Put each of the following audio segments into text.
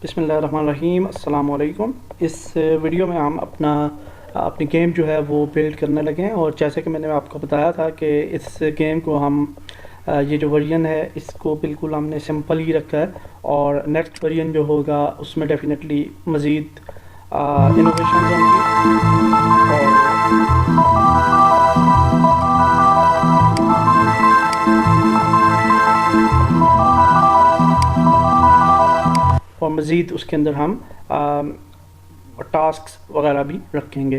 बिस्मिल्लाहिर्रहमानिर्रहीम, अस्सलाम वालेकुम। इस वीडियो में हम अपनी गेम जो है वो बिल्ड करने लगे हैं। और जैसे कि मैंने आपको बताया था कि इस गेम को हम ये जो वर्जन है इसको बिल्कुल हमने सिंपल ही रखा है, और नेक्स्ट वर्जन जो होगा उसमें डेफिनेटली मज़ीद इनोवेशंस होंगी और मज़ीद उसके अंदर हम टास्क्स वगैरह भी रखेंगे।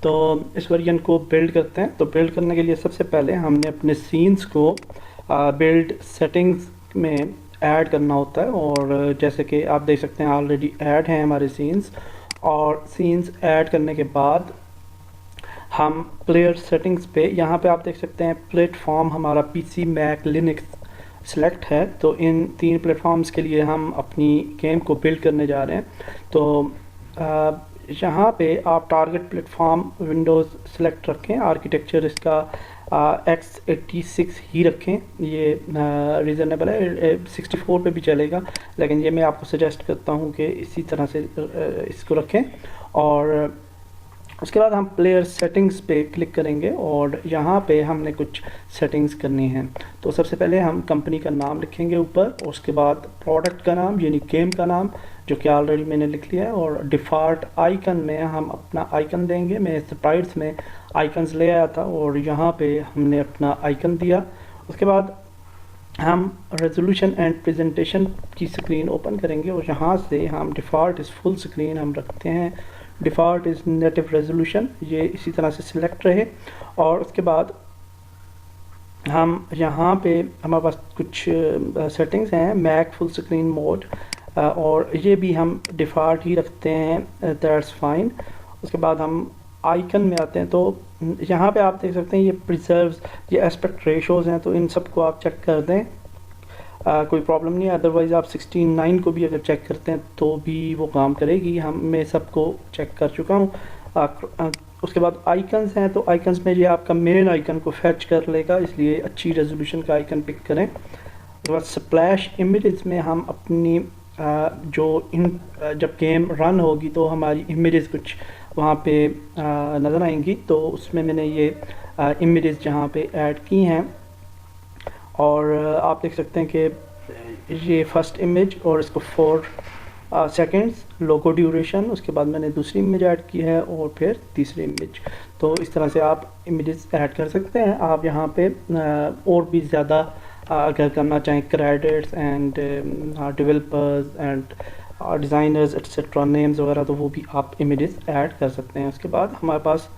तो इस वर्जन को बिल्ड करते हैं। तो बिल्ड करने के लिए सबसे पहले हमने अपने सीन्स को बिल्ड सेटिंग्स में ऐड करना होता है, और जैसे कि आप देख सकते हैं ऑलरेडी ऐड हैं हमारे सीन्स। और सीन्स ऐड करने के बाद हम प्लेयर सेटिंग्स पे, यहाँ पे आप देख सकते हैं प्लेटफॉर्म हमारा पीसी, मैक, लिनक्स सेलेक्ट है। तो इन 3 प्लेटफॉर्म्स के लिए हम अपनी गेम को बिल्ड करने जा रहे हैं। तो यहाँ पे आप टारगेट प्लेटफॉर्म विंडोज़ सेलेक्ट रखें। आर्किटेक्चर इसका x86 ही रखें, ये रीज़नेबल है। 64 पे भी चलेगा, लेकिन ये मैं आपको सजेस्ट करता हूँ कि इसी तरह से इसको रखें। और उसके बाद हम प्लेयर सेटिंग्स पे क्लिक करेंगे और यहाँ पे हमने कुछ सेटिंग्स करनी हैं। तो सबसे पहले हम कंपनी का नाम लिखेंगे ऊपर, और उसके बाद प्रोडक्ट का नाम यानी गेम का नाम, जो कि ऑलरेडी मैंने लिख लिया है। और डिफ़ॉल्ट आइकन में हम अपना आइकन देंगे। मैं स्प्राइट्स में आइकन्स ले आया था और यहाँ पे हमने अपना आइकन दिया। उसके बाद हम रेजोल्यूशन एंड प्रेजेंटेशन की स्क्रीन ओपन करेंगे, और यहाँ से हम डिफ़ॉल्ट इज़ फुल स्क्रीन हम रखते हैं। डिफ़ॉल्ट इज़ नेटिव रेजोल्यूशन, ये इसी तरह से सिलेक्ट रहे। और उसके बाद हम यहाँ पे हमारे पास कुछ सेटिंग्स हैं, मैक फुल स्क्रीन मोड, और ये भी हम डिफ़ॉल्ट ही रखते हैं, दैट्स फाइन। उसके बाद हम आइकन में आते हैं। तो यहाँ पे आप देख सकते हैं ये प्रिजर्व्स, ये एस्पेक्ट रेशोज़ हैं, तो इन सब को आप चेक कर दें, कोई प्रॉब्लम नहीं है। अदरवाइज़ आप 16:9 को भी अगर चेक करते हैं तो भी वो काम करेगी। मैं सबको चेक कर चुका हूँ। उसके बाद आइकन्स हैं, तो आइकन्स में ये आपका मेन आइकन को फैच कर लेगा, इसलिए अच्छी रेजोल्यूशन का आइकन पिक करें। उसके बाद स्प्लैश इमेजेस में हम अपनी जब गेम रन होगी तो हमारी इमेजेस कुछ वहाँ पे नज़र आएंगी। तो उसमें मैंने ये इमेजेस जहाँ पे ऐड की हैं, और आप देख सकते हैं कि ये फर्स्ट इमेज और इसको 4 सेकेंड्स लोगो ड्यूरेशन। उसके बाद मैंने दूसरी इमेज ऐड की है और फिर तीसरी इमेज। तो इस तरह से आप इमेजेस ऐड कर सकते हैं। आप यहाँ पे और भी ज़्यादा अगर करना चाहें, credits and developers and designers etcetera, names वगैरह, तो वो भी आप इमेजेस ऐड कर सकते हैं। उसके बाद हमारे पास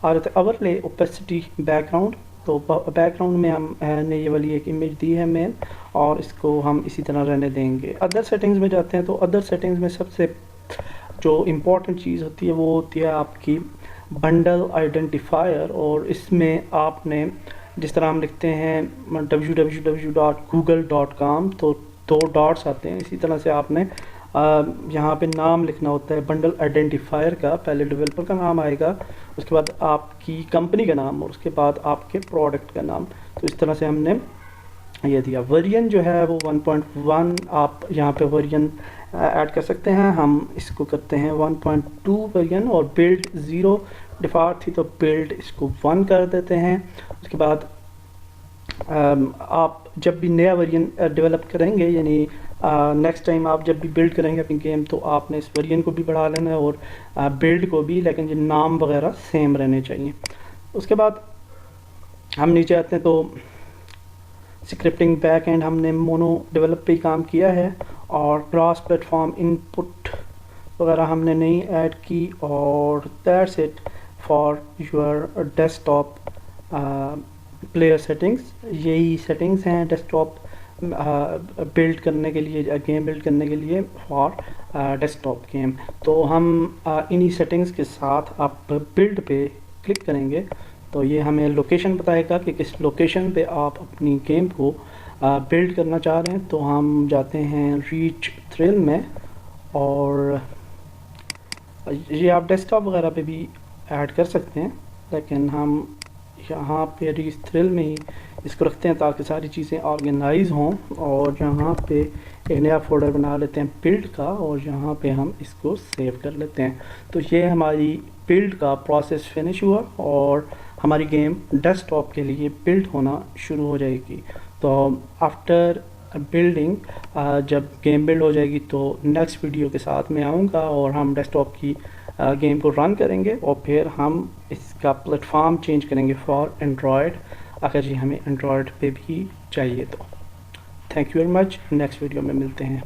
आ जाता है ओवरले, ओपेसिटी, बैकग्राउंड। तो बैकग्राउंड में हमने ये वाली एक इमेज दी है मेन, और इसको हम इसी तरह रहने देंगे। अदर सेटिंग्स में जाते हैं। तो अदर सेटिंग्स में सबसे जो इम्पोर्टेंट चीज़ होती है वो होती है आपकी बंडल आइडेंटिफायर। और इसमें आपने, जिस तरह हम लिखते हैं www.google.com, तो 2 डॉट्स आते हैं, इसी तरह से आपने यहाँ पे नाम लिखना होता है बंडल आइडेंटिफायर का। पहले डेवलपर का नाम आएगा, उसके बाद आपकी कंपनी का नाम, और उसके बाद आपके प्रोडक्ट का नाम। तो इस तरह से हमने ये दिया। वर्जन जो है वो 1.1, आप यहाँ पे वर्जन ऐड कर सकते हैं। हम इसको करते हैं 1.2 वर्जन, और बिल्ड 0 डिफ़ॉल्ट थी तो बिल्ड इसको 1 कर देते हैं। उसके बाद आप जब भी नया वर्जन डेवलप करेंगे, यानी नेक्स्ट टाइम आप जब भी बिल्ड करेंगे अपनी गेम, तो आपने इस वर्जन को भी बढ़ा लेना है और बिल्ड को भी, लेकिन ये नाम वगैरह सेम रहने चाहिए। उसके बाद हम नीचे आते हैं। तो स्क्रिप्टिंग बैक एंड हमने मोनो डेवलप पे काम किया है, और क्रॉस प्लेटफॉर्म इनपुट वगैरह हमने नहीं ऐड की। और that's it for your desktop player settings. यही सेटिंग्स हैं डेस्कटॉप बिल्ड करने के लिए, गेम बिल्ड करने के लिए फॉर डेस्कटॉप गेम। तो हम इन्हीं सेटिंग्स के साथ आप बिल्ड पे क्लिक करेंगे तो ये हमें लोकेशन बताएगा कि किस लोकेशन पे आप अपनी गेम को बिल्ड करना चाह रहे हैं। तो हम जाते हैं रीच थ्रिल में, और ये आप डेस्कटॉप वगैरह पे भी ऐड कर सकते हैं, लेकिन हम यहाँ पे रीच थ्रिल में ही इसको रखते हैं ताकि सारी चीज़ें ऑर्गेनाइज हों। और यहाँ पे ایک نیا فولڈر بنا لیتے ہیں بلڈ کا اور یہاں پہ ہم اس کو سیو کر لیتے ہیں. تو یہ ہماری بلڈ کا پروسیس فنش ہوا اور ہماری گیم ڈیسک ٹاپ کے لیے بلڈ ہونا شروع ہو جائے گی. تو آفٹر بلڈنگ جب گیم بلڈ ہو جائے گی تو نیکسٹ ویڈیو کے ساتھ میں آؤں گا اور ہم ڈیسک ٹاپ کی گیم کو رن کریں گے اور پھر ہم اس کا پلیٹ فارم چینج کریں گے فار اینڈرائڈ، اگر جی ہمیں اینڈرائڈ پہ بھی چاہیے تو. Thank you very much, next video میں ملتے ہیں.